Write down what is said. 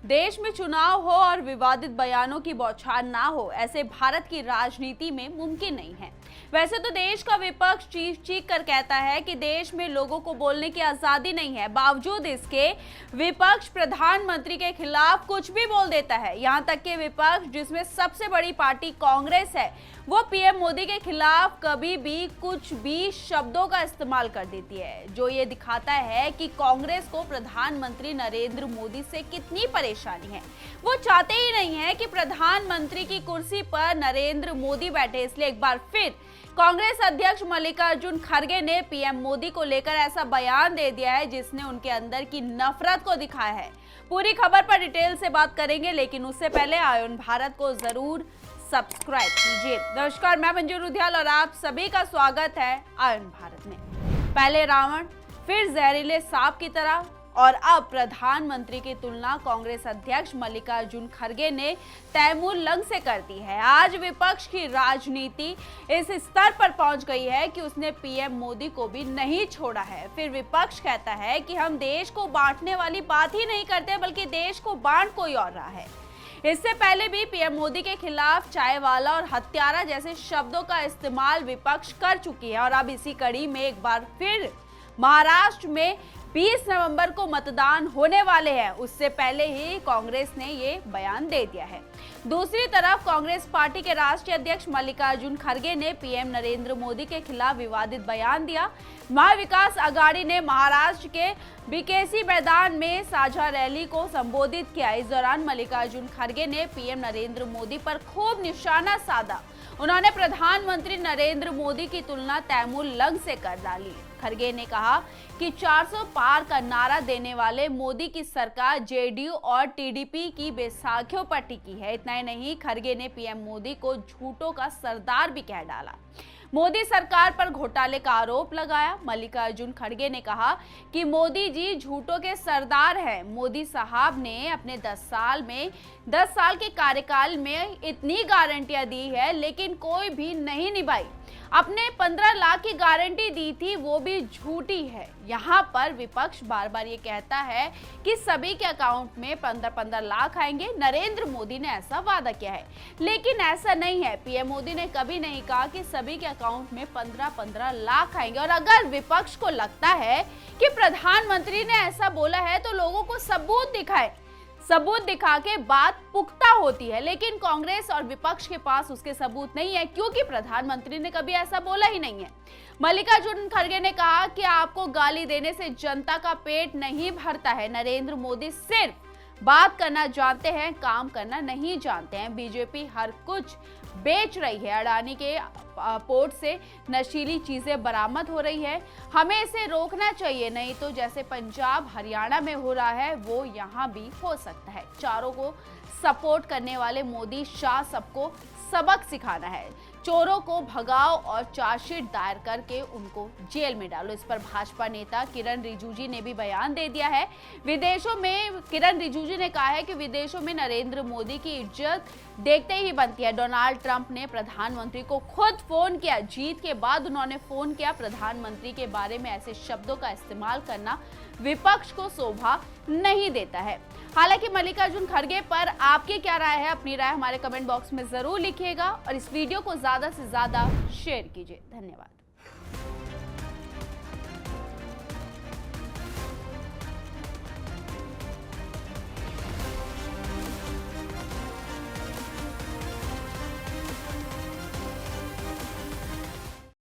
देश में चुनाव हो और विवादित बयानों की बौछार ना हो, ऐसे भारत की राजनीति में मुमकिन नहीं है। वैसे तो देश का विपक्ष चीख चीख कर कहता है कि देश में लोगों को बोलने की आजादी नहीं है। बावजूद इसके विपक्ष प्रधानमंत्री के खिलाफ कुछ भी बोल देता है। यहां तक कि विपक्ष, जिसमें सबसे बड़ी पार्टी कांग्रेस है, वो पीएम मोदी के खिलाफ कभी भी कुछ भी शब्दों का इस्तेमाल कर देती है, जो ये दिखाता है कि कांग्रेस को प्रधानमंत्री नरेंद्र मोदी से कितनी परेशानी है। वो चाहते ही नहीं है कि प्रधानमंत्री की कुर्सी पर नरेंद्र मोदी बैठे। इसलिए एक बार फिर कांग्रेस अध्यक्ष मल्लिकार्जुन खड़गे ने पीएम मोदी को लेकर ऐसा बयान दे दिया है जिसने उनके अंदर की नफरत को दिखाया है। पूरी खबर पर डिटेल से बात करेंगे, लेकिन उससे पहले आयन भारत को जरूर सब्सक्राइब कीजिए। नमस्कार, मैं मंजू रुधियाल और आप सभी का स्वागत है आयन भारत में। पहले रावण, फिर जहरीले सांप की तरह और अब प्रधानमंत्री की तुलना कांग्रेस अध्यक्ष मल्लिकार्जुन खड़गे ने तैमूर लंग से कर दी है। आज विपक्ष की राजनीति इस स्तर पर पहुंच गई है कि उसने पीएम मोदी को भी नहीं छोड़ा है। फिर विपक्ष कहता है कि हम देश को बांटने वाली बात ही नहीं करते, बल्कि देश को बांट कोई और रहा है। इससे पहले भी पीएम मोदी के खिलाफ चाय वाला और हत्यारा जैसे शब्दों का इस्तेमाल विपक्ष कर चुकी है। और अब इसी कड़ी में एक बार फिर महाराष्ट्र में 20 नवंबर को मतदान होने वाले हैं, उससे पहले ही कांग्रेस ने ये बयान दे दिया है। दूसरी तरफ कांग्रेस पार्टी के राष्ट्रीय अध्यक्ष मल्लिकार्जुन खड़गे ने पीएम नरेंद्र मोदी के खिलाफ विवादित बयान दिया। महाविकास आघाड़ी ने महाराष्ट्र के बीकेसी मैदान में साझा रैली को संबोधित किया। इस दौरान मल्लिकार्जुन खड़गे ने पीएम नरेंद्र मोदी पर खूब निशाना साधा। उन्होंने प्रधानमंत्री नरेंद्र मोदी की तुलना तैमूर लंग से कर डाली। खड़गे ने कहा कि 400 पार का नारा देने वाले मोदी की सरकार जेडीयू और टीडीपी की बैसाखियों पर टिकी है। इतना ही नहीं, खड़गे ने पीएम मोदी को झूठों का सरदार भी कह डाला। मोदी सरकार पर घोटाले का आरोप लगाया। मल्लिकार्जुन खड़गे ने कहा कि मोदी जी झूठों के सरदार हैं। मोदी साहब ने अपने 10 साल के कार्यकाल में इतनी गारंटियां दी है, लेकिन कोई भी नहीं निभाई। अपने 15 लाख की गारंटी दी थी, वो भी झूठी है। यहाँ पर विपक्ष बार बार ये कहता है कि सभी के अकाउंट में 15-15 लाख आएंगे। नरेंद्र मोदी ने ऐसा वादा किया है, लेकिन ऐसा नहीं है। पीएम मोदी ने कभी नहीं कहा कि सभी के अकाउंट में 15-15 लाख आएंगे। और अगर विपक्ष को लगता है कि प्रधानमंत्री ने ऐसा बोला है, तो लोगों को सबूत दिखाए। सबूत दिखा के बात पुख्ता होती है, लेकिन कांग्रेस और विपक्ष के पास उसके सबूत नहीं है, क्योंकि प्रधानमंत्री ने कभी ऐसा बोला ही नहीं है। मल्लिकार्जुन खड़गे ने कहा कि आपको गाली देने से जनता का पेट नहीं भरता है। नरेंद्र मोदी सिर्फ बात करना जानते हैं, काम करना नहीं जानते हैं। बीजेपी हर कुछ बेच रही है। अडानी के पोर्ट से नशीली चीजें बरामद हो रही है। हमें इसे रोकना चाहिए, नहीं तो जैसे पंजाब हरियाणा में हो रहा है, वो यहाँ भी हो सकता है। चारों को सपोर्ट करने वाले मोदी शाह सबको सबक सिखाना है। चोरों को भगाओ और चार्जशीट दायर करके उनको जेल में डालो। इस पर भाजपा नेता किरण रिजिजू ने भी बयान दे दिया है। विदेशों में किरण रिजिजू ने कहा है कि विदेशों में नरेंद्र मोदी की इज्जत देखते ही बनती है। डोनाल्ड ट्रंप ने प्रधानमंत्री को खुद फोन किया। जीत के बाद उन्होंने फोन किया। प्रधानमंत्री के बारे में ऐसे शब्दों का इस्तेमाल करना विपक्ष को शोभा नहीं देता है। हालांकि मल्लिकार्जुन खड़गे पर आपकी क्या राय है? अपनी राय हमारे कमेंट बॉक्स में जरूर लिखिएगा और इस वीडियो को ज्यादा से ज्यादा शेयर कीजिए। धन्यवाद।